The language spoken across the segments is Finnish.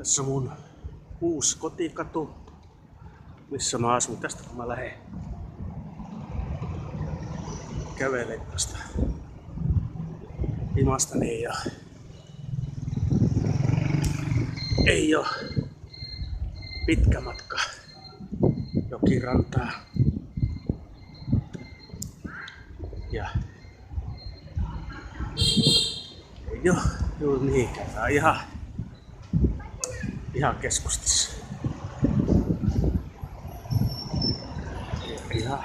Tässä on mun uusi kotikatu, missä mä asun. Tästä kun mä lähden kävelemään tästä himastani ja ei oo pitkä matka jokirantaa. Ja ei oo juuri niinkään. Tää on ihan keskustassa. Ihan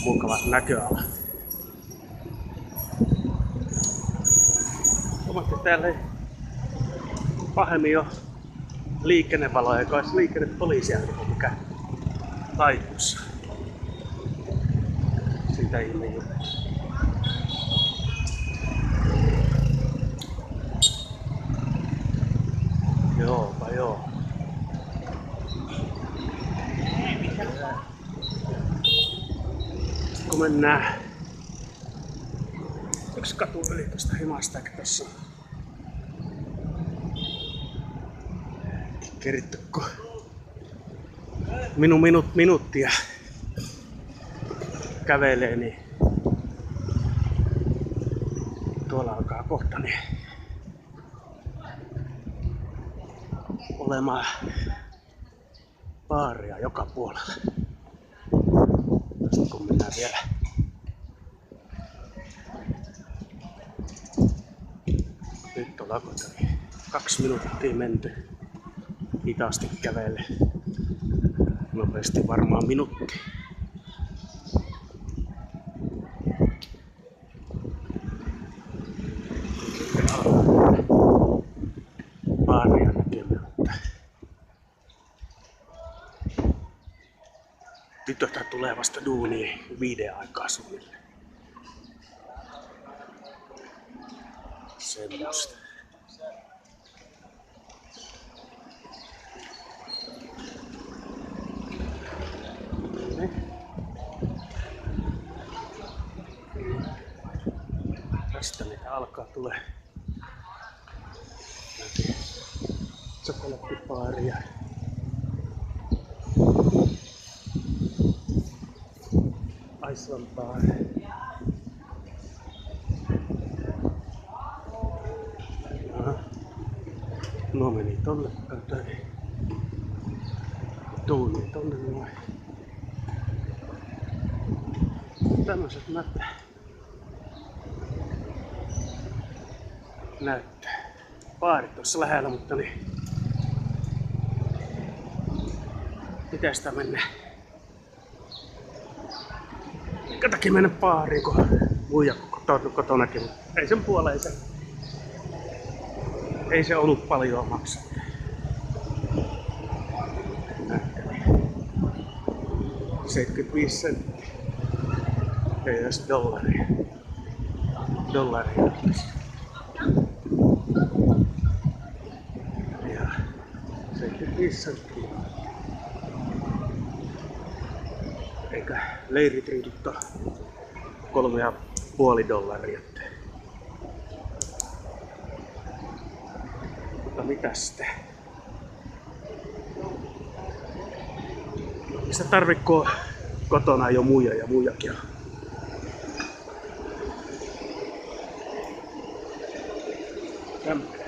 mukavat näköalat. Huomatte, täällä ei pahemmin ole liikennevaloja, eikä olisi liikennepoliisia mikä taikussa. Siitä ihme juttu. Joopa joo. Kun mennään yksi katu yli tuosta himasta, eikä tässä kerittyko minuuttia kävelee, niin tuolla alkaa kohta niin olemaan baaria joka puolella. Tästä kun mennään vielä nyt on lakota, niin 2 minuuttia menty. Hitaasti kävele. Nopeasti varmaan minuutti. Baaria näkemään. Tytötä tulee vasta duuniin 5 aikaa suunnilleen. Semmosta. Tästä mitä alkaa tulee chokoladebaaria. Iceland bar. No meni tonne katsoin. Tuuli tonne noin. Tämmöset näyttää. Baarit tuossa lähellä, mutta niin pitää sitä mennä. Minkä takia mennä baariin, kun muija kotonakin, mutta ei sen puoleen ei se ollut paljon maksaa. 75 senttiä. Ei edes dollaria. Ja 75 senttiä. Eikä leiritrinkittä 3,5 dollaria. Mutta mitäs sitten? Mistä tarvitko kotona jo muija ja muijakin on? Tämmöinen.